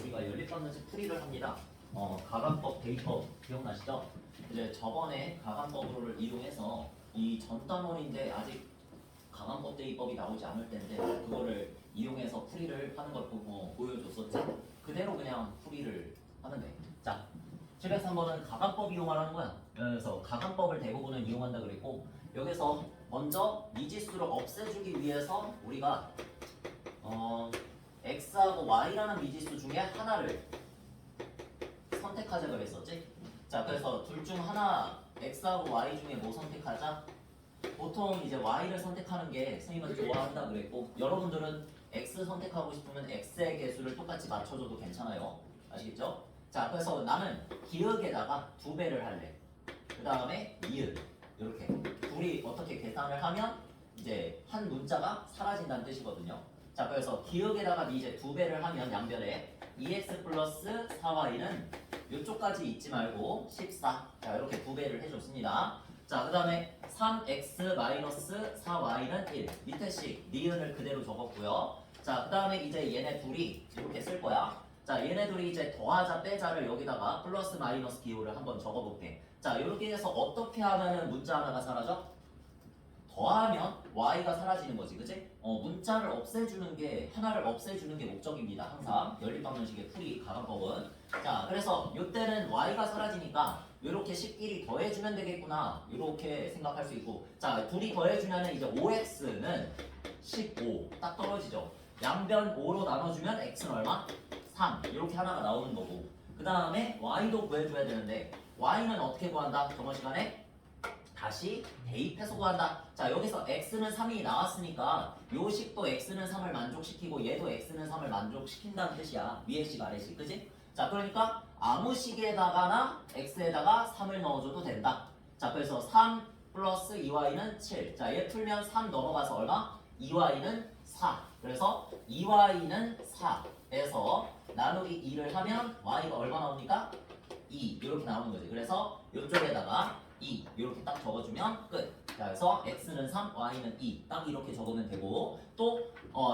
우리가 연립방정식 풀이를 합니다. 가간법, 대입법 기억나시죠? 이제 저번에 가간법을 이용해서 이 전 단원인데 아직 가간법 대입법이 나오지 않을 텐데 그거를 이용해서 풀이를 하는 걸 보여줬었지? 그대로 그냥 풀이를 하면 돼. 자, 703번은 가간법 이용하라는 거야. 그래서 가간법을 대부분은 이용한다 그랬고 여기서 먼저 미지수를 없애주기 위해서 우리가 x하고 y라는 미지수 중에 하나를 선택하자 그랬었지? 자, 그래서 둘 중 하나 x하고 y 중에 뭐 선택하자? 보통 이제 y를 선택하는 게 선생님은 좋아한다 그랬고 여러분들은 x 선택하고 싶으면 x의 개수를 똑같이 맞춰줘도 괜찮아요. 아시겠죠? 자, 그래서 나는 기역에다가 2배를 할래. 그 다음에 이을 이렇게 둘이 어떻게 계산을 하면 이제 한 문자가 사라진다는 뜻이거든요. 자, 그래서 기역에다가 이제 2배를 하면 양변에 2x 플러스 4y는 이쪽까지 잊지 말고 14. 자, 이렇게 2배를 해줬습니다. 자, 그 다음에 3x 마이너스 4y는 1. 밑에 식 니은을 그대로 적었고요. 자, 그 다음에 이제 얘네 둘이 이렇게 쓸 거야. 자, 얘네 둘이 이제 더하자 빼자를 여기다가 플러스 마이너스 기호를 한번 적어볼게. 자, 이렇게 해서 어떻게 하면은 문자 하나가 사라져? 더하면 y가 사라지는 거지, 그치? 문자를 없애주는 게, 하나를 없애주는 게 목적입니다. 항상 연립방정식의 풀이 가간법은. 자, 그래서 이때는 y가 사라지니까 이렇게 식끼리 더해주면 되겠구나, 이렇게 생각할 수 있고. 자, 둘이 더해주면 이제 5x는 15 딱 떨어지죠. 양변 5로 나눠주면 x는 얼마? 3. 이렇게 하나가 나오는 거고. 그 다음에 y도 구해줘야 되는데 y는 어떻게 구한다? 저번 시간에 다시 대입해서 구한다. 자, 여기서 x는 3이 나왔으니까 요 식도 x는 3을 만족시키고 얘도 x는 3을 만족시킨다는 뜻이야. 위에 식 아래 식, 그지? 자, 그러니까 아무 식에다가나 x에다가 3을 넣어줘도 된다. 자, 그래서 3 플러스 2y는 7. 자, 얘 풀면 3 넘어가서 얼마? 2y는 4. 그래서 2y는 4에서 나누기 2를 하면 y가 얼마 나옵니까? 2 이렇게 나오는 거지. 그래서 이쪽에다가 2 이렇게 딱 적어주면 끝. 자, 그래서 x는 3, y는 2 딱 이렇게 적으면 되고 또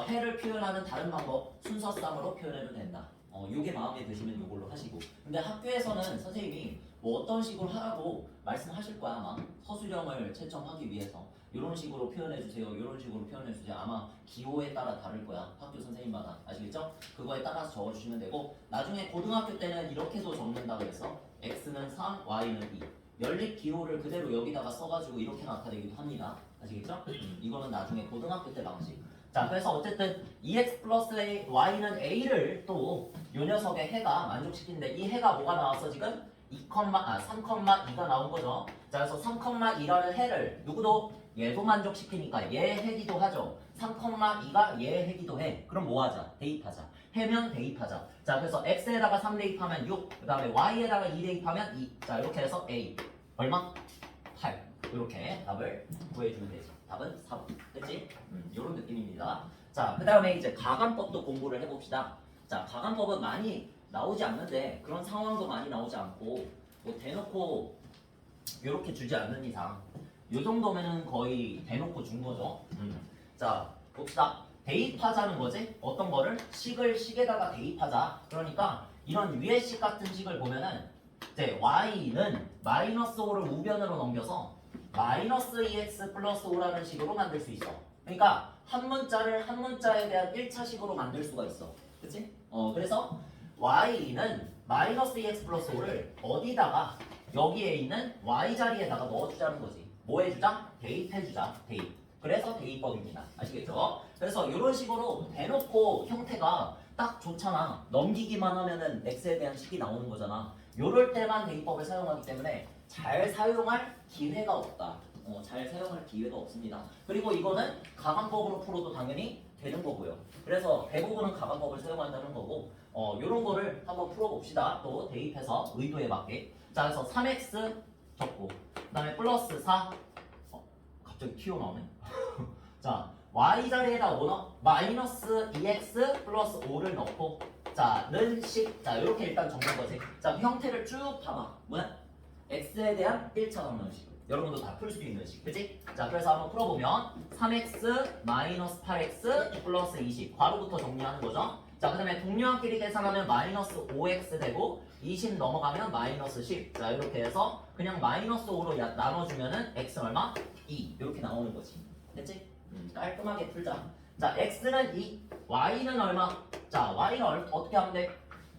해를 표현하는 다른 방법 순서쌍으로 표현해도 된다. 요게 마음에 드시면 요걸로 하시고. 근데 학교에서는 선생님이 뭐 어떤 식으로 하라고 말씀하실 거야. 아마 서술형을 채점하기 위해서 이런 식으로 표현해 주세요, 이런 식으로 표현해 주세요. 아마 기호에 따라 다를 거야, 학교 선생님마다. 아시겠죠? 그거에 따라서 적어주시면 되고 나중에 고등학교 때는 이렇게도 적는다 그래서 x는 3, y는 2 연립 기호를 그대로 여기다가 써가지고 이렇게 나타내기도 합니다. 아시겠죠? 이거는 나중에 고등학교 때 방식. 자, 그래서 어쨌든 2x 플러스 y는 a를 또 요 녀석의 해가 만족시키는데 이 해가 뭐가 나왔어 지금? 3,2가 나온 거죠. 자, 그래서 3,2라는 해를 누구도 얘도 만족시키니까 얘 해기도 하죠. 3,2가 얘 해기도 해. 그럼 뭐 하자? 대입하자. 해면 대입하자. 자, 그래서 x에다가 3 대입하면 6, 그 다음에 y에다가 2 대입하면 2. 자, 이렇게 해서 a 얼마? 8. 이렇게 답을 구해주면 되지. 답은 4번. 그치? 이런 느낌입니다. 자, 그 다음에 이제 가간법도 공부를 해봅시다. 자, 가간법은 많이 나오지 않는데 그런 상황도 많이 나오지 않고 뭐 대놓고 이렇게 주지 않는 이상 요 정도면은 거의 대놓고 준 거죠. 자, 봅시다. 대입하자는 거지? 어떤 거를? 식을 식에다가 대입하자. 그러니까 이런 위의 식 같은 식을 보면은 이제 y는 마이너스 5를 우변으로 넘겨서 마이너스 2x 플러스 5라는 식으로 만들 수 있어. 그러니까 한 문자를 한 문자에 대한 1차식으로 만들 수가 있어. 그치? 그래서 y는 마이너스 2x 플러스 5를 어디다가 여기에 있는 y 자리에다가 넣어주자는 거지. 뭐 해주자? 대입해주자. 대입. 그래서 대입법입니다. 아시겠죠? 그래서 이런 식으로 대놓고 형태가 딱 좋잖아. 넘기기만 하면은 x에 대한 식이 나오는 거잖아. 요럴 때만 대입법을 사용하기 때문에 잘 사용할 기회가 없다. 잘 사용할 기회가 없습니다. 그리고 이거는 가간법으로 풀어도 당연히 되는 거고요. 그래서 대부분은 가간법을 사용한다는 거고 요런 거를 한번 풀어봅시다. 또 대입해서 의도에 맞게. 자, 그래서 3x 적고 그 다음에 플러스 4 갑자기 튀어나오네. 자, y 자리에다 뭐 넣어? 마이너스 2x 플러스 5를 넣고 자, 는 식. 자, 이렇게 일단 적는 거지. 자, 형태를 쭉 봐봐. 뭐야? x에 대한 1차 방정식. 이런 것도 다 풀 수 있는 식, 그치? 자, 그래서 한번 풀어보면 3x 마이너스 8x 플러스 20 괄호부터 정리하는 거죠. 자, 그 다음에 동료한끼리 계산하면 마이너스 5x 되고 20 넘어가면 마이너스 10. 자, 이렇게 해서 그냥 마이너스 5로 나눠주면은 x 얼마? 2 이렇게 나오는 거지. 됐지? 깔끔하게 풀자. 자, x는 2, y는 얼마? 자, y는 어떻게 하면 돼?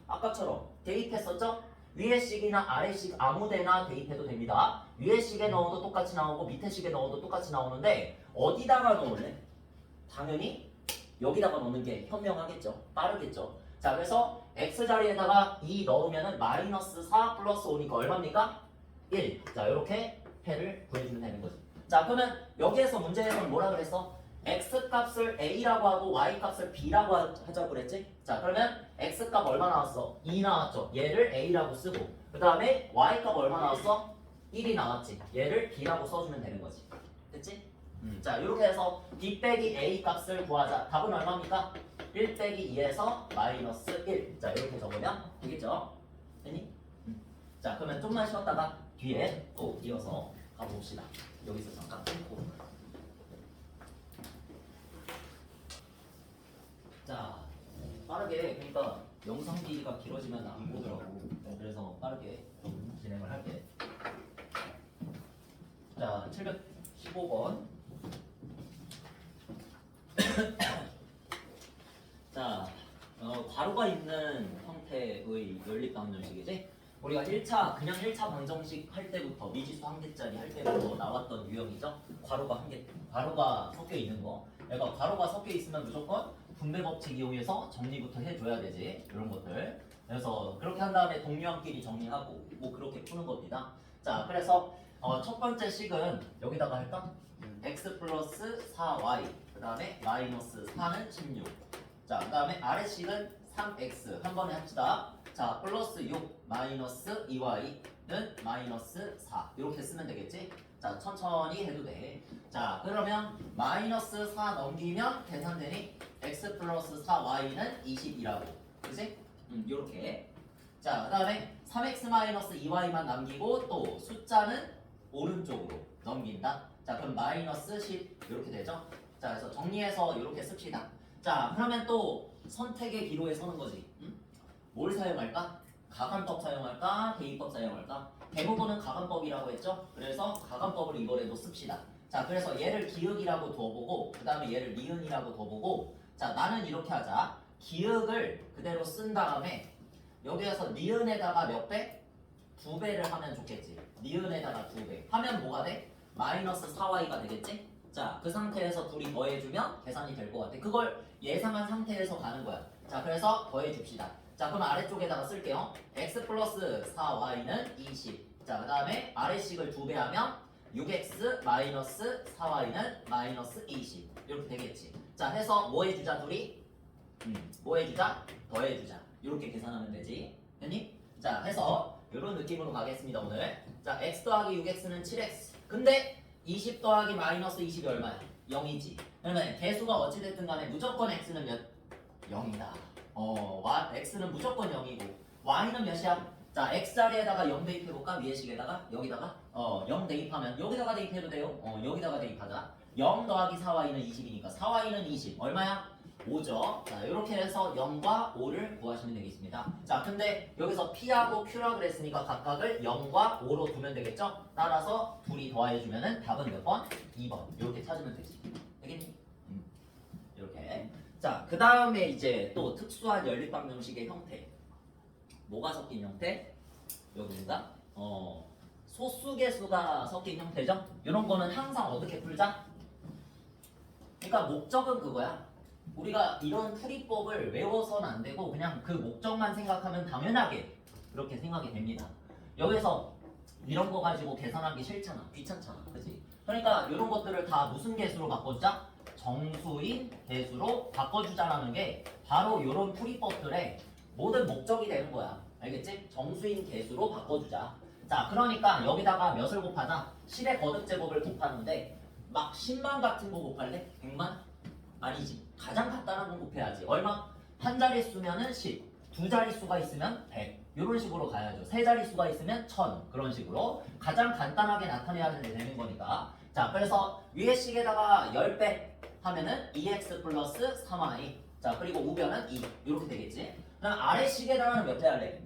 아까처럼 대입했었죠? 위에 식이나 아래 식 아무데나 대입해도 됩니다. 위에 식에 넣어도 똑같이 나오고 밑에 식에 넣어도 똑같이 나오는데 어디다가 넣을래? 당연히 여기다가 넣는 게 현명하겠죠. 빠르겠죠. 자, 그래서 x 자리에다가 2 넣으면은 마이너스 4 플러스 5니까 얼마입니까? 1. 자, 이렇게 패를 구해주면 되는 거지. 자, 그러면 여기에서 문제에서는 뭐라 그랬어? x 값을 a라고 하고 y 값을 b라고 하자고 그랬지? 자, 그러면 x 값 얼마 나왔어? 2 나왔죠. 얘를 a라고 쓰고 그 다음에 y 값 얼마 나왔어? 1이 나왔지. 얘를 b라고 써주면 되는 거지. 됐지? 자, 이렇게 해서 b 빼기 a 값을 구하자. 답은 얼마입니까? 1 빼기 2에서 마이너스 1. 자, 이렇게 적으면 되겠죠? 됐니? 자, 그러면 좀만 쉬었다가 뒤에 또 이어서 가봅시다. 여기서 잠깐 끊고. 자, 빠르게, 그러니까 영상 길이가 길어지면 안 보더라고. 그래서 빠르게 진행을 할게. 자, 715번. 자, 괄호가 있는 형태의 연립방정식이지? 우리가 1차, 그냥 1차 방정식 할 때부터 미지수 한 개짜리 할 때부터 나왔던 유형이죠? 괄호가 한 개, 괄호가 섞여 있는 거. 그러니까 괄호가 섞여 있으면 무조건 분배 법칙 이용해서 정리부터 해줘야 되지. 이런 것들. 그래서 그렇게 한 다음에 동료함끼리 정리하고 뭐 그렇게 푸는 겁니다. 자, 그래서 첫 번째 식은 여기다가 할까? x 플러스 4y 그 다음에 마이너스 4는 16. 자, 그 다음에 아래식은 3x 한 번에 합시다. 자, 플러스 6 마이너스 2y는 마이너스 4 이렇게 쓰면 되겠지? 자, 천천히 해도 돼. 자, 그러면 마이너스 4 넘기면 계산되니 x 플러스 4y는 20이라고. 그치? 요렇게. 자, 그 다음에 3x 마이너스 2y만 남기고 또 숫자는 오른쪽으로 넘긴다. 자, 그럼 마이너스 10 이렇게 되죠? 자, 그래서 정리해서 이렇게 씁시다. 자, 그러면 또 선택의 기로에 서는 거지. 뭘 사용할까? 가간법 사용할까? 대입법 사용할까? 대부분은 가간법이라고 했죠? 그래서 가간법을 이번에도 씁시다. 자, 그래서 얘를 기역이라고 둬보고 그 다음에 얘를 니은이라고 둬보고 자, 나는 이렇게 하자. 기역을 그대로 쓴 다음에 여기에서 니은에다가 몇 배? 2배를 하면 좋겠지. 니은에다가 2배 하면 뭐가 돼? 마이너스 4y가 되겠지? 자, 그 상태에서 둘이 더해주면 계산이 될 것 같아. 그걸 예상한 상태에서 가는 거야. 자, 그래서 더해줍시다. 자, 그럼 아래쪽에다가 쓸게요. x 플러스 4y는 20. 자, 그 다음에 아래식을 2배 하면 6x 마이너스 4y는 마이너스 20. 이렇게 되겠지. 자, 해서 뭐 해주자, 둘이? 뭐 해주자? 더해주자. 이렇게 계산하면 되지. 됐니? 자, 해서 이런 느낌으로 가겠습니다, 오늘. 자, x 더하기 6x는 7x. 근데 20 더하기 마이너스 20이 얼마야? 0이지. 그러면 개수가 어찌됐든 간에 무조건 x는 몇? 0이다. x는 무조건 0이고 y는 몇이야? 자, x 자리에다가 0 대입해볼까? 위에 식에다가 여기다가 0 대입하면 여기다가 대입해도 돼요. 여기다가 대입하자. 0 더하기 4y는 20이니까 4y는 20 얼마야? 5죠. 자, 이렇게 해서 0과 5를 구하시면 되겠습니다. 자, 근데 여기서 p하고 q라 그랬으니까 각각을 0과 5로 두면 되겠죠? 따라서 둘이 더해주면은 답은 몇 번? 2번. 이렇게 찾으면 되지. 되겠니? 이렇게. 자, 그 다음에 이제 또 특수한 연립방정식의 형태. 뭐가 섞인 형태? 여기가 소수개수가 섞인 형태죠? 이런 거는 항상 어떻게 풀자? 그러니까 목적은 그거야. 우리가 이런 풀이법을 외워서는 안 되고 그냥 그 목적만 생각하면 당연하게 그렇게 생각이 됩니다. 여기서 이런 거 가지고 계산하기 싫잖아. 귀찮잖아. 그치? 그러니까 이런 것들을 다 무슨 개수로 바꿔주자? 정수인 개수로 바꿔주자라는 게 바로 이런 풀이법들의 모든 목적이 되는 거야. 알겠지? 정수인 개수로 바꿔주자. 자, 그러니까 여기다가 몇을 곱하자? 10의 거듭제곱을 곱하는데 막 10만 같은 거 곱할래? 100만? 아니지. 가장 간단한 건 곱해야지. 얼마? 한 자릿수면은 10. 두 자릿수가 있으면 100 이런 식으로 가야죠. 세 자릿수가 있으면 1000 그런 식으로 가장 간단하게 나타내야 되는 거니까. 자, 그래서 위에 식에다가 10배 하면은 2x 플러스 3y. 자, 그리고 우변은 2 이렇게 되겠지. 그다음 아래 식에다가는 몇 배 할래?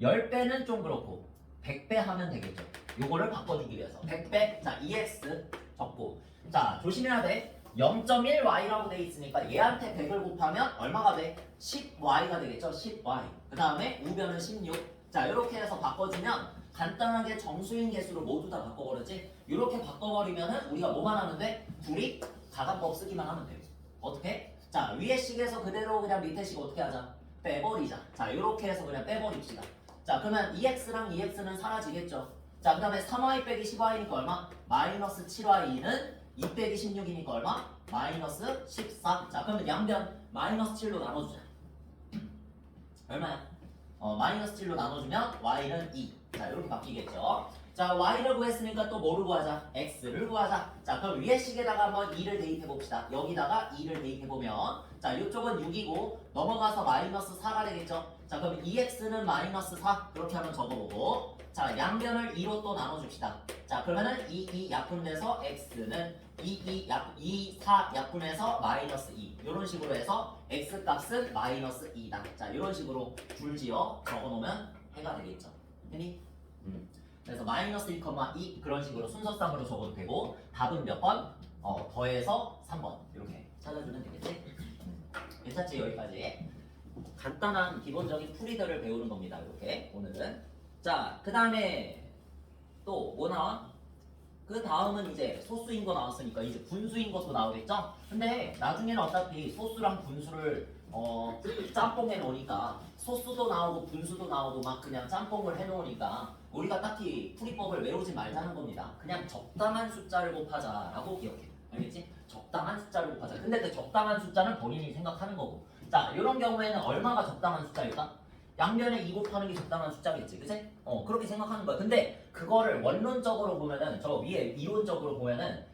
10배는 좀 그렇고 100배 하면 되겠죠. 요거를 바꿔주기 위해서 100배. 자, 2x 적고. 자, 조심해야 돼. 0.1y라고 돼 있으니까 얘한테 100을 곱하면 얼마가 돼? 10y가 되겠죠. 10y. 그 다음에 우변은 16. 자, 이렇게 해서 바꿔주면 간단하게 정수인 개수를 모두 다 바꿔버렸지. 이렇게 바꿔버리면은 우리가 뭐만 하면 돼? 둘이 가간법 쓰기만 하면 돼요. 어떻게? 자, 위에 식에서 그대로 그냥 밑에 식 어떻게 하자? 빼버리자. 자, 이렇게 해서 그냥 빼버립시다. 자, 그러면 2x랑 2x는 사라지겠죠. 자, 그 다음에 3y 빼기 10y니까 얼마? 마이너스 7y는 2 빼기 16이니까 얼마? 마이너스 14. 자, 그러면 양변 마이너스 7로 나눠주자. 얼마야? 마이너스 7로 나눠주면 y는 2. 자, 이렇게 바뀌겠죠. 자, y를 구했으니까 또 뭐를 구하자? x를 구하자. 자, 그럼 위에 식에다가 한번 2를 대입해봅시다. 여기다가 2를 대입해보면 자, 이쪽은 6이고 넘어가서 마이너스 4가 되겠죠. 자, 그럼 2x는 마이너스 4 그렇게 한번 적어보고 자, 양변을 2로 또 나눠줍시다. 자, 그러면은 2 약분돼서 x는 2 4 약분해서 마이너스 2 이런 식으로 해서 x 값은 마이너스 2다. 자, 이런 식으로 줄지어 적어놓으면 해가 되겠죠. 됐니? 그래서 마이너스 1,2 그런 식으로 순서상으로 적어도 되고 답은 몇 번? 더해서 3번 이렇게 찾아주면 되겠지? 괜찮지? 여기까지 간단한 기본적인 풀이들을 배우는 겁니다. 이렇게 오늘은 자, 그 다음에 또 뭐 나와? 그 다음은 이제 소수인 거 나왔으니까 이제 분수인 것도 나오겠죠? 근데 나중에는 어차피 소수랑 분수를 짬뽕해 놓으니까 소수도 나오고 분수도 나오고 막 그냥 짬뽕을 해 놓으니까 우리가 딱히 풀이법을 외우지 말자는 겁니다. 그냥 적당한 숫자를 곱하자라고 기억해. 알겠지? 적당한 숫자를 곱하자. 근데 그 적당한 숫자는 본인이 생각하는 거고. 자, 이런 경우에는 얼마가 적당한 숫자일까? 양변에 2 곱하는 게 적당한 숫자겠지, 그치? 그렇게 생각하는 거야. 근데 그거를 원론적으로 보면은 저 위에 이론적으로 보면은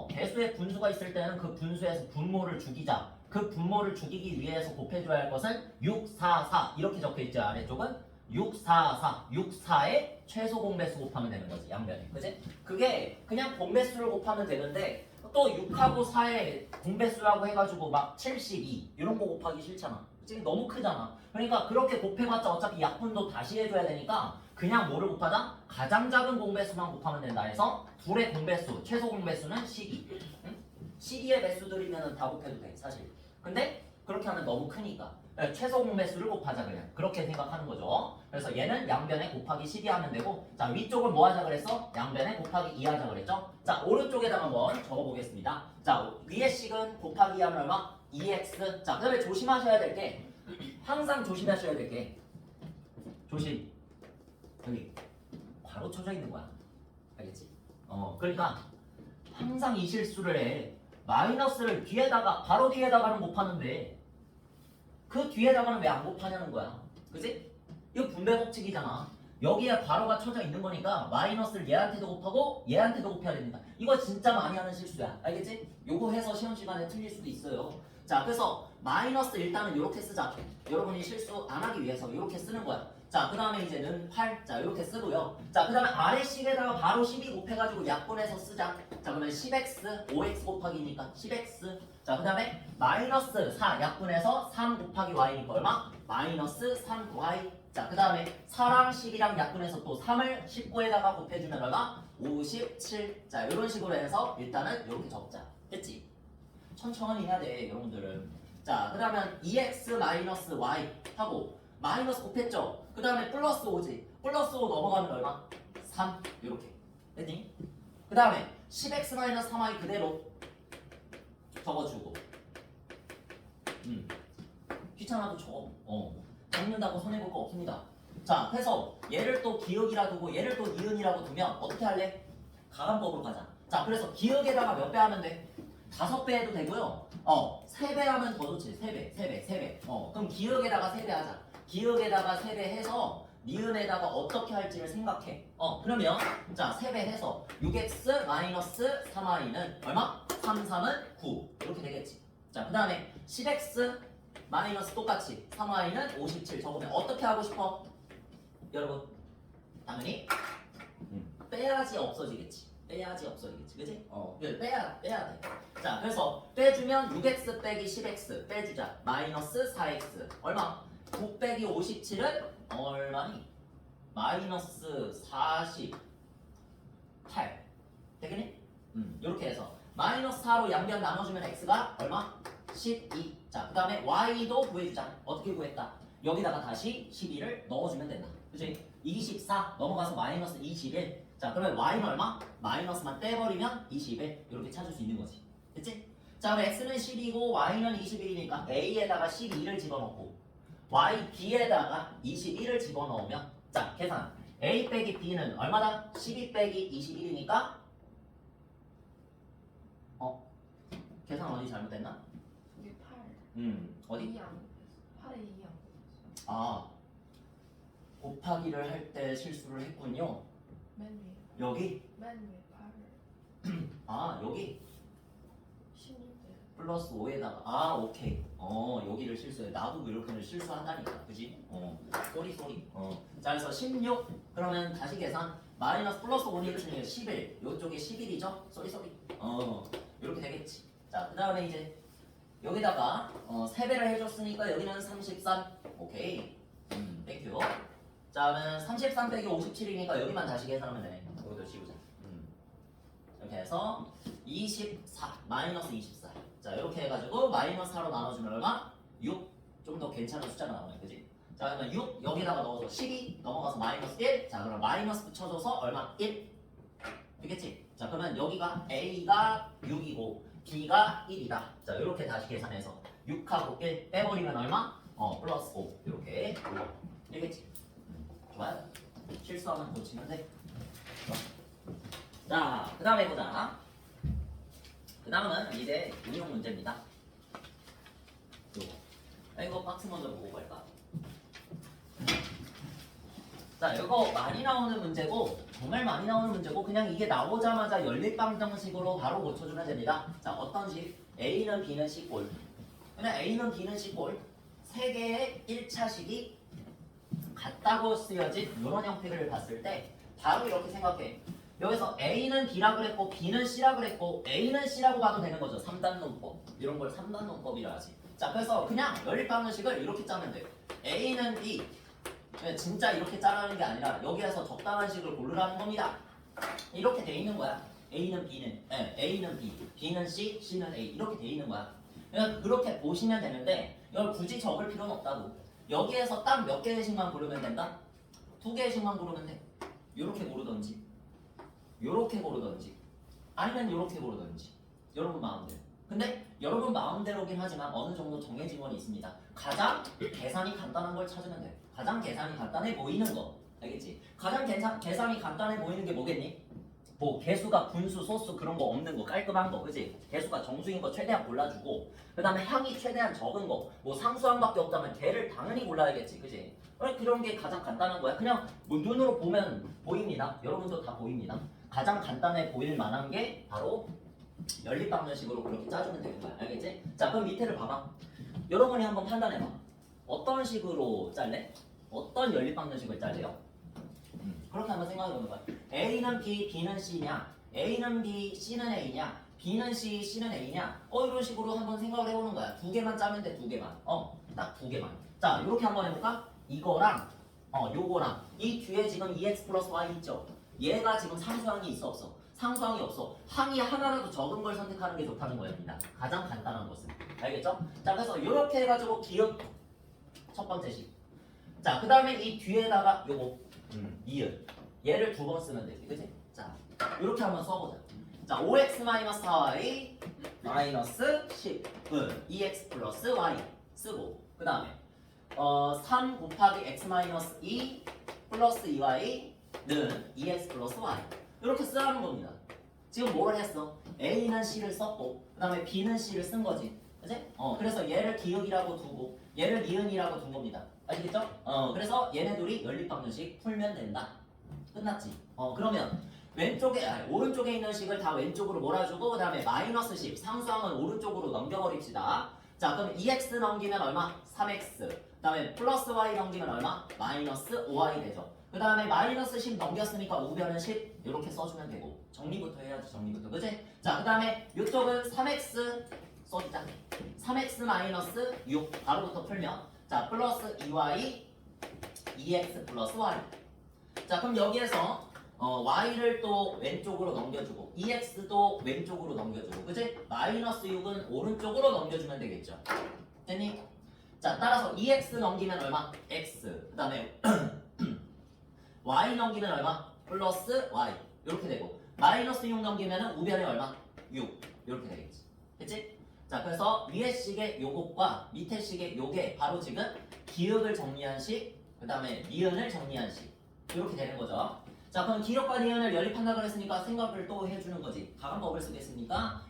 개수의 분수가 있을 때는 그 분수에서 분모를 죽이자. 그 분모를 죽이기 위해서 곱해줘야 할 것은 6, 4, 4 이렇게 적혀있죠. 아래쪽은 6, 4, 4, 6, 4의 최소 공배수 곱하면 되는 거지, 양변에, 그치? 그게 그냥 공배수를 곱하면 되는데 또 6하고 4의 공배수라고 해가지고 막 72 이런 거 곱하기 싫잖아. 지금 너무 크잖아. 그러니까 그렇게 곱해봤자 어차피 약분도 다시 해줘야 되니까 그냥 뭐를 곱하자? 가장 작은 공배수만 곱하면 된다 해서 둘의 공배수, 최소 공배수는 12. 응? 12의 배수들이면 다 곱해도 돼, 사실. 근데 그렇게 하면 너무 크니까 최소 공배수를 곱하자 그냥 그렇게 생각하는 거죠. 그래서 얘는 양변에 곱하기 12 하면 되고 자, 위쪽을 뭐 하자 그랬어? 양변에 곱하기 2 하자 그랬죠? 자, 오른쪽에다가 한번 적어보겠습니다. 자, 위의 식은 곱하기 2 하면 얼마? 2x. 자, 그 다음에 조심하셔야 될 게 항상 조심하셔야 될 게 조심 여기 괄호 쳐져 있는 거야. 알겠지? 그러니까 항상 이 실수를 해. 마이너스를 뒤에다가 바로 뒤에다가는 곱하는데 그 뒤에다가는 왜 안 곱하냐는 거야. 그지? 이거 분배 법칙이잖아. 여기에 괄호가 쳐져 있는 거니까 마이너스를 얘한테도 곱하고 얘한테도 곱해야 됩니다. 이거 진짜 많이 하는 실수야. 알겠지? 요거 해서 시험 시간에 틀릴 수도 있어요. 자, 그래서 마이너스 일단은 이렇게 쓰자. 여러분이 실수 안 하기 위해서 이렇게 쓰는 거야. 자, 그 다음에 이제는 8. 자, 이렇게 쓰고요. 자, 그 다음에 아래 식에다가 바로 12 곱해가지고 약분해서 쓰자. 자, 그러면 10x, 5x 곱하기니까 10x. 자, 그 다음에 마이너스 4 약분해서 3 곱하기 y니까 얼마? 마이너스 3y. 자, 그 다음에 4랑 10이랑 약분해서 또 3을 19에다가 곱해주면 얼마? 57. 자, 이런 식으로 해서 일단은 이렇게 적자. 됐지? 천천히 해야 돼, 여러분들은. 자, 그 다음에 2x 마이너스 y 하고 마이너스 곱했죠? 그 다음에 플러스 5지. 플러스 5 넘어가면 얼마? 3. 이렇게. 됐니? 그 다음에 10x 마이너스 3y 그대로 적어주고 귀찮아도 적어. 적는다고 손해볼 거 없습니다. 자, 그래서 얘를 또 기억이라 두고 얘를 또 니은이라고 두면 어떻게 할래? 가간법으로 가자. 자, 그래서 기억에다가 몇 배 하면 돼? 5배 해도 되고요. 3배 하면 더 좋지. 3배. 그럼 기억에다가 3배 하자. 기억에다가 3배 해서 니은에다가 어떻게 할지를 생각해. 그러면 자, 3배 해서 6x 마이너스 3y는 얼마? 3, 3은 9 이렇게 되겠지. 자, 그 다음에 10x 마이너스 똑같이 3y는 57 적으면 어떻게 하고 싶어? 여러분 당연히 빼야지 없어지겠지. 빼야지 없어지겠지. 그지? 그래 빼야 돼. 자 그래서 빼주면 6x 빼기 10x 빼주자. 마이너스 4x 얼마? 9 빼기 57은 얼마니? 마이너스 48 되겠니? 이렇게 해서 마이너스 4로 양변 나눠주면 x가 얼마? 12. 자 그 다음에 y도 구해주자. 어떻게 구했다? 여기다가 다시 12를 넣어주면 된다. 그치? 24 넘어가서 마이너스 21. 자 그러면 y는 얼마? 마이너스만 떼버리면 21 이렇게 찾을 수 있는 거지. 됐지? 자 그럼 x는 12고 y는 21이니까 a에다가 12를 집어넣고 y, b에다가 21을 집어넣으면 자 계산 a 빼기 b는 얼마다? 12 빼기 21이니까 계산 어디 잘못됐나? 이게 8. 어디? 2 안 곱했어. 8에 2 안 곱했어. 아 곱하기를 할 때 실수를 했군요. 맨 위에. 여기? 맨 위에 8을. 아 여기 16대. 플러스 5에다가 오케이 여기를 실수해. 나도 이렇게 실수한다니까 그지? 쏘리 자 그래서 16 그러면 다시 계산 마이너스 플러스 5니까 11 요쪽에 11이죠? 쏘리 이렇게 되겠지. 자 그 다음에 이제 여기다가 3배를 해줬으니까 여기는 33 오케이 땡큐. 자 그러면 33 빼기 57이니까 여기만 다시 계산하면 되네. 여기도 지우자. 이렇게 해서 24 마이너스 24. 자 이렇게 해가지고 마이너스 4로 나눠주면 얼마? 6. 좀 더 괜찮은 숫자가 나오네 그지? 자 그러면 6 여기다가 넣어서 12 넘어가서 마이너스 1. 자 그럼 마이너스 붙여줘서 얼마? 1 되겠지? 자 그러면 여기가 A가 6이고 B가 1이다. 자 이렇게 다시 계산해서 6하고 1 빼버리면 얼마? 플러스 5 이렇게 되겠지? 좋아요. 실수하면 고치면 돼. 자, 그 다음에 보자. 그 다음은 이제 응용 문제입니다. 이거 박스 먼저 보고 갈까? 자, 이거 많이 나오는 문제고, 정말 많이 나오는 문제고, 그냥 이게 나오자마자 연립방정식으로 바로 고쳐주면 됩니다. 자, 어떤 식? A는 B는 C꼴. 그냥 A는 B는 C꼴. 세 개의 1차식이 같다고 쓰여진 이런 형태를 봤을 때 바로 이렇게 생각해. 여기서 A는 B라 그랬고 B는 C라 그랬고 A는 C라고 봐도 되는 거죠. 3단 논법. 이런 걸 3단 논법이라 하지. 자 그래서 그냥 연립방정식을 이렇게 짜면 돼. A는 B. 진짜 이렇게 짜라는 게 아니라 여기에서 적당한 식을 고르라는 겁니다. 이렇게 돼 있는 거야. A는 B는 A는 B, B는 C, C는 A 이렇게 돼 있는 거야. 그냥 그렇게 보시면 되는데 이걸 굳이 적을 필요는 없다고. 여기에서 딱 몇 개씩만 고르면 된다? 2개씩만 고르면 돼. 요렇게 고르던지 요렇게 고르던지 아니면 요렇게 고르던지 여러분 마음대로. 근데 여러분 마음대로긴 하지만 어느 정도 정해진 건 있습니다. 가장 계산이 간단한 걸 찾으면 돼. 가장 계산이 간단해 보이는 거 알겠지? 가장 계산이 간단해 보이는 게 뭐겠니? 뭐 개수가 분수, 소수 그런 거 없는 거 깔끔한 거 그지? 개수가 정수인 거 최대한 골라주고 그 다음에 항이 최대한 적은 거 뭐 상수항밖에 없다면 걔를 당연히 골라야겠지 그지? 그런 게 가장 간단한 거야. 그냥 뭐 눈으로 보면 보입니다. 여러분도 다 보입니다. 가장 간단해 보일 만한 게 바로 연립방정식으로 그렇게 짜주면 되는 거야. 알겠지? 자 그럼 밑에를 봐봐. 여러분이 한번 판단해봐. 어떤 식으로 짤래? 어떤 연립방정식을 짤래요? 그렇게 한번 생각해보는 거야. A는 B, B는 C냐? A는 B, C는 A냐? B는 C, C는 A냐? 이런 식으로 한번 생각을 해보는 거야. 2개만 짜면 돼, 2개만. 딱 2개만. 자, 이렇게 한번 해볼까? 이거랑, 요거랑. 이 뒤에 지금 2x 플러스 y 있죠? 얘가 지금 상수항이 있어, 없어? 상수항이 없어. 항이 하나라도 적은 걸 선택하는 게 좋다는 거입니다. 가장 간단한 것은. 알겠죠? 자, 그래서 이렇게 해가지고 기억 첫 번째 식. 자, 그 다음에 이 뒤에다가 요거. 이을 얘를 2번 쓰면 되지 그치? 자 이렇게 한번 써보자. 자 5x-4y 마이너스 10은 2x 플러스 y 쓰고 그 다음에 3 곱하기 x-2 플러스 2y는 2x 플러스 y 이렇게 쓰라는 겁니다. 지금 뭘 했어? A는 C를 썼고 그 다음에 B는 C를 쓴 거지 그치? 그래서 얘를 기억이라고 두고 얘를 니은이라고 둔 겁니다. 아시겠죠? 그래서 얘네 둘이 연립방정식 풀면 된다. 끝났지? 그러면 오른쪽에 있는 식을 다 왼쪽으로 몰아주고 그 다음에 마이너스 10 상수항은 오른쪽으로 넘겨버립시다. 자 그럼 2x 넘기면 얼마? 3x. 그 다음에 플러스 y 넘기면 얼마? 마이너스 5y 되죠. 그 다음에 마이너스 10 넘겼으니까 우변은 10 이렇게 써주면 되고 정리부터 해야지 정리부터 그지? 자 그 다음에 이쪽은 3x 써주자. 3x 마이너스 6 바로부터 풀면 자 플러스 2y 2x 플러스 y. 자 그럼 여기에서 y를 또 왼쪽으로 넘겨주고 2x도 왼쪽으로 넘겨주고 그지? 마이너스 6은 오른쪽으로 넘겨주면 되겠죠. 됐니? 자 따라서 2x 넘기면 얼마? x. 그 다음에 y 넘기면 얼마? 플러스 y 이렇게 되고 마이너스 6 넘기면 우변에 얼마? 6 이렇게 되겠지. 됐지? 자 그래서 위에 식의 요것과 밑에 식의 요게 바로 지금 기역을 정리한 식, 그 다음에 니은을 정리한 식 이렇게 되는 거죠. 자 그럼 기역과 니은을 연립한다 그랬으니까 생각을 또 해주는 거지. 가간법을 쓰겠습니까?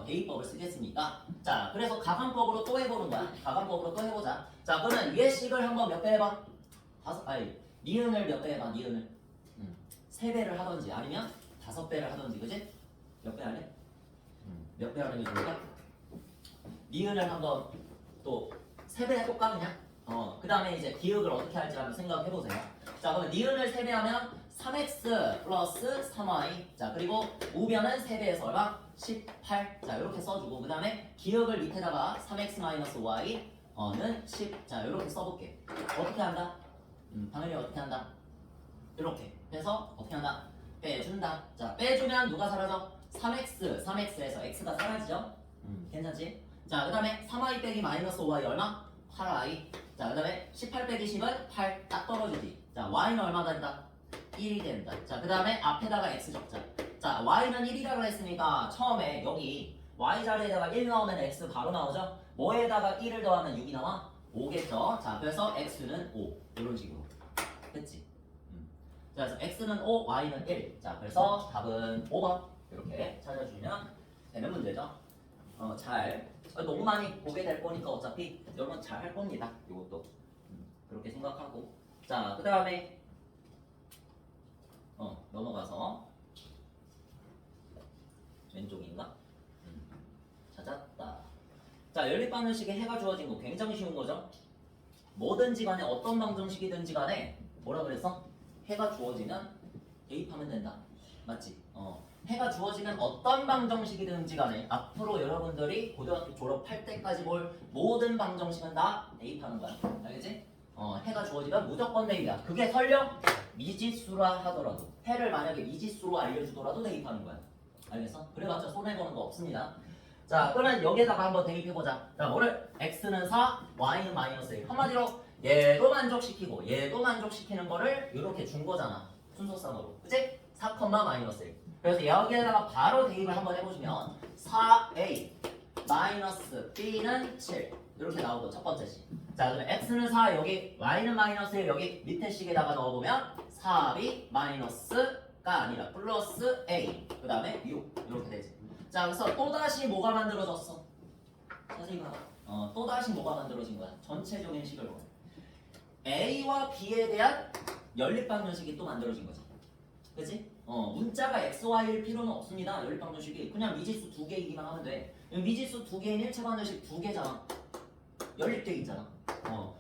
대입법을 쓰겠습니까? 자 그래서 가간법으로 또 해보는 거야. 가간법으로 또 해보자. 자 그러면 위에 식을 한번 몇 배 해봐? 니은을 몇 배 해봐. 니은을 3배를 하던지 아니면 5배를 하던지 그지? 몇 배 할래? 몇 배 하는 게 좋을까? 니은을 한번 또 3배 해볼까 그냥? 그 다음에 이제 기역을 어떻게 할지 한번 생각해보세요. 자 그러면 니은을 3배 하면 3x 플러스 3y. 자 그리고 우변은 3배에서 얼마? 18. 자 이렇게 써주고 그 다음에 기역을 밑에다가 3x 마이너스 y는 10. 자 이렇게 써볼게. 어떻게 한다? 당연히 어떻게 한다? 이렇게 해서 어떻게 한다? 빼준다. 자 빼주면 누가 사라져? 3x에서 x가 사라지죠? 괜찮지? 자 그 다음에 3y 빼기 마이너스 5y 얼마? 8y. 자 그 다음에 18 빼기 10은 8 딱 떨어지지. 자 y는 얼마 된다? 1이 된다. 자 그 다음에 앞에다가 x 적자. 자 y는 1이라고 했으니까 처음에 여기 y 자리에다가 1 넣으면 x 바로 나오죠? 뭐에다가 1을 더하면 6이 나와? 5겠죠? 자 그래서 x는 5 이런 식으로 됐지? 자 그래서 x는 5, y는 1. 자 그래서 답은 5번 이렇게 찾아주면 되는 문제죠. 너무 많이 보게 될 거니까 어차피 여러분 잘 할 겁니다. 이것도 그렇게 생각하고 자 그 다음에 넘어가서 왼쪽인가? 찾았다. 자 연립방정식에 해가 주어진 거 굉장히 쉬운 거죠. 뭐든지 간에 어떤 방정식이든지 간에 뭐라 그랬어? 해가 주어지면 대입하면 된다. 맞지? 해가 주어지면 어떤 방정식이든지 간에 앞으로 여러분들이 고등학교 졸업할 때까지 볼 모든 방정식은 다 대입하는 거야. 알겠지? 해가 주어지면 무조건 대입이야. 그게 설령 미지수라 하더라도 해를 만약에 미지수로 알려주더라도 대입하는 거야. 알겠어? 그래봤자 손해보는 거 없습니다. 자 그러면 여기에다가 한번 대입해보자. 자 뭐를? x는 4, y는 마이너스 1. 한마디로 얘도 만족시키고 얘도 만족시키는 거를 이렇게 준 거잖아. 순서상으로. 그치? 4, 마이너스 1. 그래서 여기에다가 바로 대입을 한번 해보시면 4a 마이너스 b는 7 이렇게 나오고 첫 번째 식. 자 그러면 x는 4 여기 y는 마이너스 1 여기 밑에 식에다가 넣어보면 4b 마이너스가 아니라 플러스 a 그 다음에 6 이렇게 되지. 자 그래서 또다시 뭐가 만들어졌어? 선생님 봐봐. 또다시 뭐가 만들어진 거야? 전체적인 식을 보면 a와 b에 대한 연립방정식이 또 만들어진 거지. 그치? 문자가 XY일 필요는 없습니다. 연립방정식이 그냥 미지수 2개이기만 하면 돼. 미지수 2개인 일체방정식 2개잖아. 연립돼 있잖아.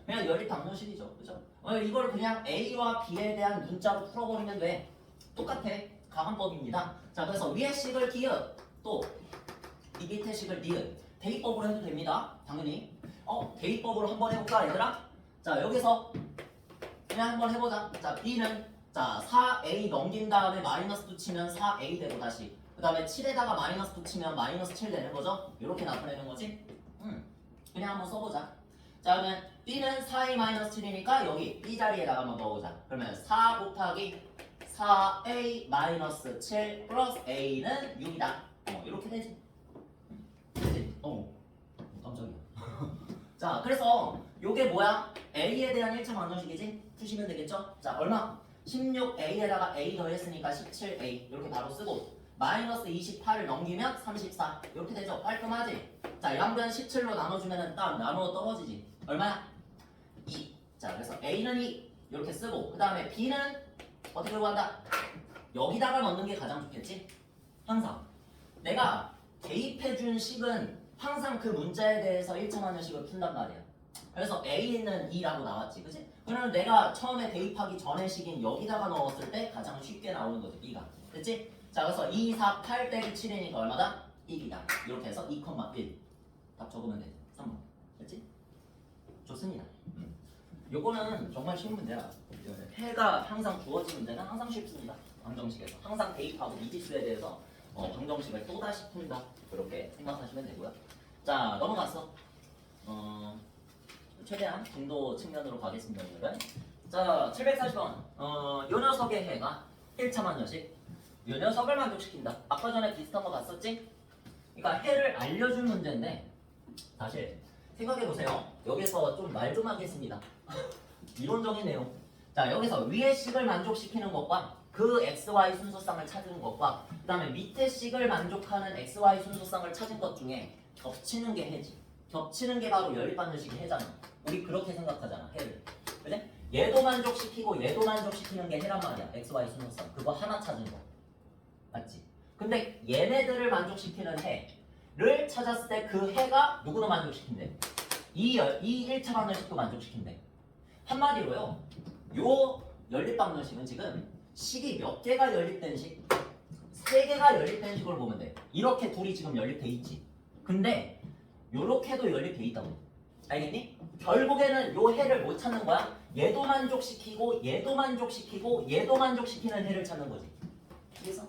그냥 연립방정식이죠. 그죠? 이걸 그냥 A와 B에 대한 문자로 풀어버리면 돼. 똑같아. 가간법입니다. 자 그래서 위에 식을 기읍 또 이 밑에 식을 니은 대입법으로 해도 됩니다. 당연히. 대입법으로 한번 해볼까 얘들아? 자 여기서 그냥 한번 해보자. 자 B는 자 4a 넘긴 다음에 마이너스 붙이면 4a 되고 다시 그 다음에 7에다가 마이너스 붙이면 마이너스 7 되는 거죠? 이렇게 나타내는 거지? 그냥 한번 써보자. 자 그러면 b는 4a 마이너스 7이니까 여기 b 자리에다가 한번 넣어보자. 그러면 4 곱하기 4a 마이너스 7 플러스 a는 6이다. 이렇게 되지. 되지? 깜짝이야. 자 그래서 요게 뭐야? a에 대한 1차 방정식이지? 푸시면 되겠죠? 자 얼마? 16a에다가 a 더했으니까 17a 이렇게 바로 쓰고 마이너스 28을 넘기면 34 이렇게 되죠? 깔끔하지? 자 양변 17로 나눠주면 딱 나누어 떨어지지. 얼마야? 2. 자 그래서 a는 2 이렇게 쓰고 그 다음에 b는 어떻게 구한다? 여기다가 넣는 게 가장 좋겠지? 항상 내가 대입해준 식은 항상 그 문자에 대해서 1차만여식을 푼단 말이야. 그래서 A는 2라고 나왔지, 그치? 그러면 내가 처음에 대입하기 전의 식인 여기다가 넣었을 때 가장 쉽게 나오는 거지, B가. 됐지? 자, 그래서 2, 4, 8 빼기 7이니까 얼마다? 1이다. 이렇게 해서 2,1 답 적으면 돼. 3번. 됐지? 좋습니다. 요거는 정말 쉬운 문제야. 해가 항상 주어진 문제는 항상 쉽습니다. 방정식에서. 항상 대입하고 미지수에 대해서 방정식을 또다시 푼다. 그렇게 생각하시면 되고요. 자, 넘어갔어. 최대한 중도 측면으로 가겠습니다, 오늘은. 자, 740번. 요 녀석의 해가 1차만여식. 요 녀석을 만족시킨다. 아까 전에 비슷한 거 봤었지? 그러니까 해를 알려준 문제인데, 사실 생각해보세요. 여기서 좀 말 좀 하겠습니다. 이론적인 내용. 자, 여기서 위의 식을 만족시키는 것과 그 XY 순서쌍을 찾은 것과 그 다음에 밑에 식을 만족하는 XY 순서쌍을 찾은 것 중에 겹치는 게 해지. 겹치는 게 바로 연립방정식의 해잖아. 우리 그렇게 생각하잖아, 해를. 그래? 얘도 만족시키고 얘도 만족시키는 게 해란 말이야. XY 순서쌍. 그거 하나 찾은 거. 맞지? 근데 얘네들을 만족시키는 해를 찾았을 때 그 해가 누구도 만족시킨대? 이 1차 방정식도 만족시킨대. 한마디로요. 요 연립방정식은 지금 식이 몇 개가 연립된 식? 3개가 연립된 식으로 보면 돼. 이렇게 둘이 지금 연립돼 있지. 근데 요렇게도 연립돼 있다고. 알겠니? 결국에는 요 해를 못 찾는 거야. 얘도 만족시키고 얘도 만족시키고 얘도 만족시키는 해를 찾는 거지. 그래서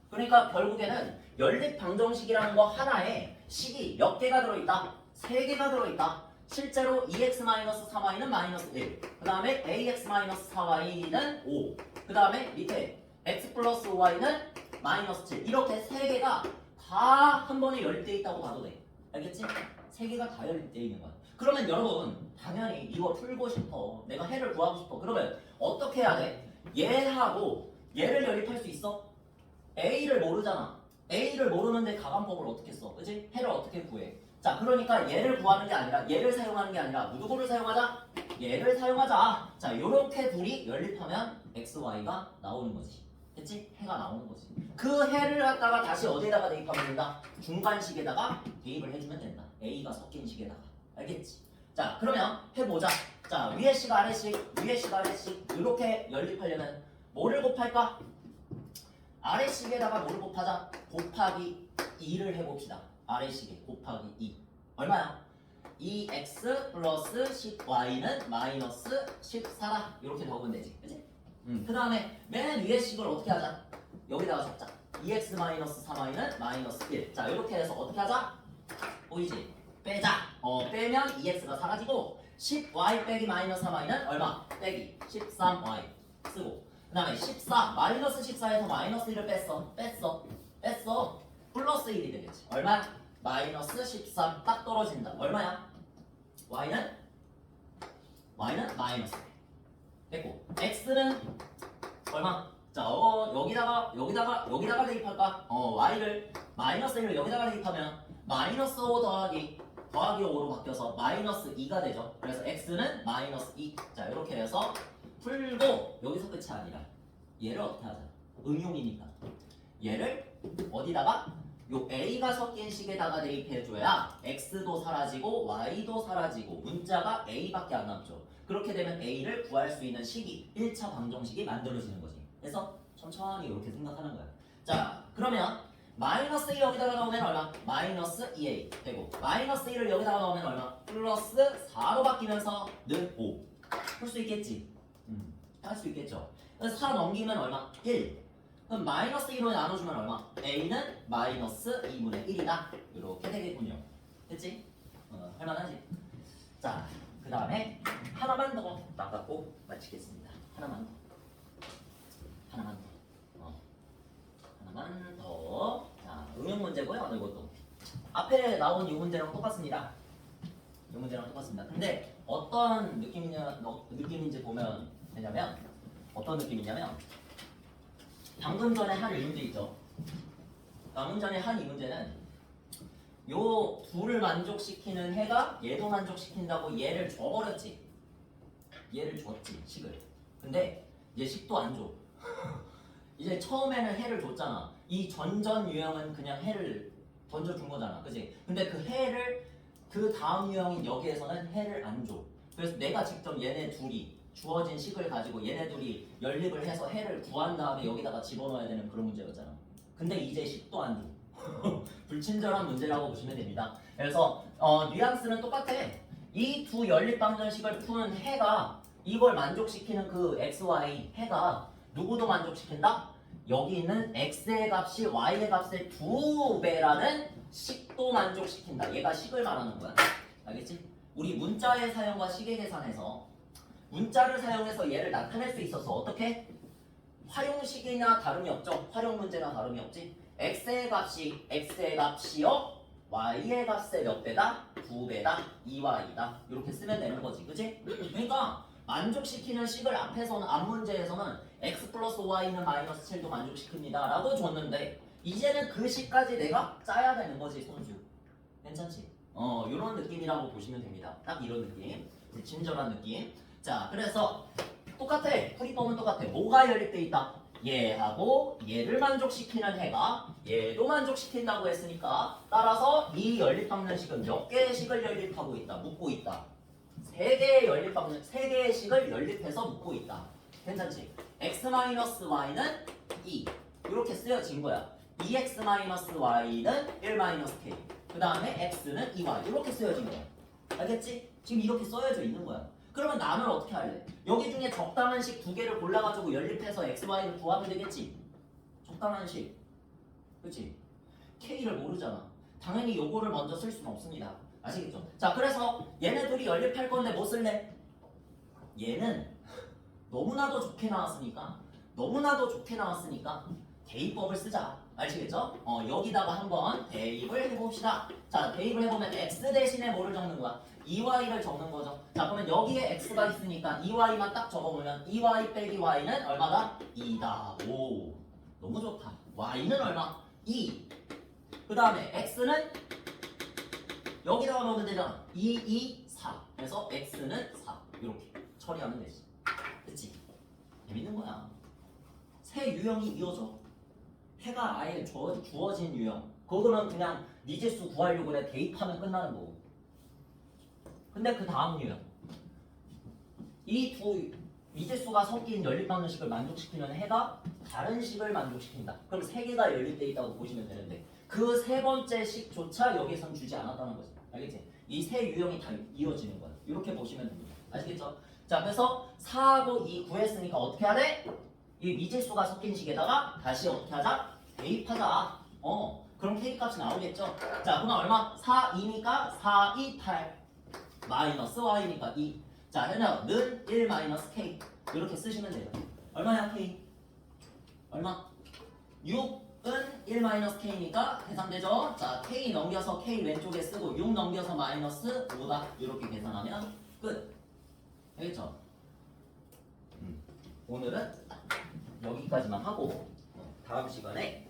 그러니까 결국에는 연립 방정식이라는 거 하나에 식이 몇 개가 들어있다? 3개가 들어있다. 실제로 2x-3y는 마이너스 1. 그 다음에 ax-4y는 5. 그 다음에 밑에 x 플러스 5y는 마이너스 7. 이렇게 3개가 다 한 번에 연립되어 있다고 봐도 돼. 알겠지? 3개가 다 연립되어 있는 거야. 그러면 여러분 당연히 이거 풀고 싶어. 내가 해를 구하고 싶어. 그러면 어떻게 해야 돼? 얘하고 얘를 연립할 수 있어? A를 모르잖아. A를 모르는데 가관법을 어떻게 써? 그치? 해를 어떻게 구해? 자, 그러니까 얘를 구하는 게 아니라 얘를 사용하는 게 아니라 누구를 사용하자? 얘를 사용하자. 자, 요렇게 둘이 연립하면 XY가 나오는 거지. 됐지? 해가 나오는 거지. 그 해를 갖다가 다시 어디에다가 대입하면 된다? 중간식에다가 대입을 해주면 된다. A가 섞인 식에다가. 알겠지? 자, 그러면 해보자. 자, 위에 식, 아래 식, 위에 식, 아래 식 이렇게 연립하려면 뭐를 곱할까? 아래식에다가 뭐를 곱하자? 곱하기 2를 해봅시다. 아래식에 곱하기 2 얼마야? 2x 플러스 10y는 마이너스 14라 이렇게 적으면 되지, 그치? 그 다음에 맨 위에 식을 어떻게 하자? 여기다가 적자. 2x 마이너스 3y는 마이너스 1. 자, 이렇게 해서 어떻게 하자? 보이지? 빼자. 빼면 2x가 사라지고 10y 빼기 마이너스 3y는 얼마? 빼기 13y 쓰고 그 다음에 14 마이너스 14에서 마이너스 1을 뺐어. 플러스 1이 되겠지. 얼마? 마이너스 13 딱 떨어진다. 얼마야? y는 마이너스 됐고 x는 얼마? 자, 여기다가 대입할까? y를 마이너스 1을 여기다가 대입하면 마이너스 5 더하기 5로 바뀌어서 마이너스 2가 되죠. 그래서 x는 마이너스 2. 자, 이렇게 해서 풀고 여기서 끝이 아니라 얘를 어떻게 하자? 응용이니까 얘를 어디다가? 요 A가 섞인 식에다가 대입해줘야 X도 사라지고 Y도 사라지고 문자가 A밖에 안 남죠. 그렇게 되면 A를 구할 수 있는 식이 1차 방정식이 만들어지는 거지. 그래서 천천히 이렇게 생각하는 거야. 자, 그러면 마이너스 2 여기다가 넣으면 얼마? 마이너스 2A 되고 마이너스 1을 여기다가 넣으면 얼마? 플러스 4로 바뀌면서 는 5. 풀 수 있겠지? 할 수 있겠죠. 그래서 4 넘기면 얼마? 1. 그럼 마이너스 1로 나눠주면 얼마? A는 마이너스 2분의 1이다. 이렇게 되겠군요. 됐지? 할만하지? 자, 그 다음에 하나만 더 나가고 마치겠습니다. 하나만 더. 자, 응용 문제고요. 이것도 앞에 나온 이 문제랑 똑같습니다. 이 문제랑 똑같습니다. 근데 어떤 느낌인지 보면 되냐면 어떤 느낌이냐면 방금 전에 한 이 문제 있죠. 방금 전에 한 이 문제는 요 둘을 만족시키는 해가 얘도 만족시킨다고 얘를 줘버렸지. 얘를 줬지, 식을. 근데 얘 식도 안 줘. 이제 처음에는 해를 줬잖아. 이 전전 유형은 그냥 해를 던져준 거잖아. 그지? 근데 그 해를 그 다음 유형인 여기에서는 해를 안 줘. 그래서 내가 직접 얘네 둘이 주어진 식을 가지고 얘네 둘이 연립을 해서 해를 구한 다음에 여기다가 집어넣어야 되는 그런 문제였잖아. 근데 이제 식도 안 줘. 불친절한 문제라고 보시면 됩니다. 그래서 뉘앙스는 똑같아. 이 두 연립방정식을 푸는 해가 이걸 만족시키는 그 xy 해가 누구도 만족시킨다? 여기 있는 x의 값이 y의 값의 2배라는 식도 만족시킨다. 얘가 식을 말하는 거야. 알겠지? 우리 문자의 사용과 식의 계산에서 문자를 사용해서 얘를 나타낼 수 있어서 어떻게? 활용식이나 다름이 없죠. 활용 문제나 다름이 없지. x의 값이요. y의 값의 몇 배다? 2배다. 2y다. 이렇게 쓰면 되는 거지. 그치? 그러니까 만족시키는 식을 앞에서는 앞 문제에서는 x 플러스 y는 마이너스 7도 만족시킵니다 라고 줬는데 이제는 그 식까지 내가 짜야 되는 거지 손수. 괜찮지? 이런 느낌이라고 보시면 됩니다. 딱 이런 느낌. 불친절한 느낌. 자, 그래서 똑같아. 풀이법은 똑같아. 뭐가 연립돼 있다? 얘하고 얘를 만족시키는 해가 얘도 만족시킨다고 했으니까 따라서 이 연립방정식은 몇 개의 식을 연립하고 있다. 묶고 있다. 세 개의 식을 연립해서 묶고 있다. 괜찮지? x-y는 2 이렇게 쓰여진 거야. 2x-y는 1-k 그 다음에 x는 2y 이렇게 쓰여진 거야. 알겠지? 지금 이렇게 써여져 있는 거야. 그러면 나는 어떻게 할래? 여기 중에 적당한 식 두 개를 골라가지고 연립해서 x, y를 구하면 되겠지? 적당한 식. 그치? k를 모르잖아. 당연히 요거를 먼저 쓸 수는 없습니다. 아시겠죠? 자, 그래서 얘네 둘이 연립할 건데 뭐 쓸래? 얘는 너무나도 좋게 나왔으니까 대입법을 쓰자. 아시겠죠? 여기다가 한번 대입을 해봅시다. 자, 대입을 해보면 x 대신에 뭐를 적는 거야? 2y를 적는 거죠. 자, 그러면 여기에 x가 있으니까 2y만 딱 적어보면 2y 빼기 y는 얼마다? 2다. 오, 너무 좋다. y는 얼마? 2. 그 다음에 x는 여기다가 넣으면 되잖아. 2, 2, 4. 그래서 x는 4. 이렇게 처리하면 되지. 그치? 재밌는 거야. 새 유형이 이어져. 해가 아예 주어진 유형. 그거는 그냥 미지수 구하려고 그래. 대입하면 끝나는 거고. 근데 그 다음 유형. 이 두 미지수가 섞인 연립방정식을 만족시키는 해가 다른 식을 만족시킨다. 그럼 세 개가 연립되어 있다고 보시면 되는데 그 세 번째 식조차 여기선 주지 않았다는 거지. 알겠지? 이 세 유형이 다 이어지는 거야. 이렇게 보시면 됩니다. 아시겠죠? 자, 그래서 4하고 2 구했으니까 어떻게 해야 돼? 이 미지수가 섞인 식에다가 다시 어떻게 하자? 대입하자. 그럼 K값이 나오겠죠? 자, 그럼 얼마? 4, 2니까 4, 2, 8 마이너스 Y니까 2. 자, 해나는 1 마이너스 K 이렇게 쓰시면 돼요. 얼마야 K? 얼마? 6은 1 마이너스 K니까 계산되죠? 자, K 넘겨서 K 왼쪽에 쓰고 6 넘겨서 마이너스 5다. 이렇게 계산하면 끝. 알겠죠? 오늘은 여기까지만 하고 다음 시간에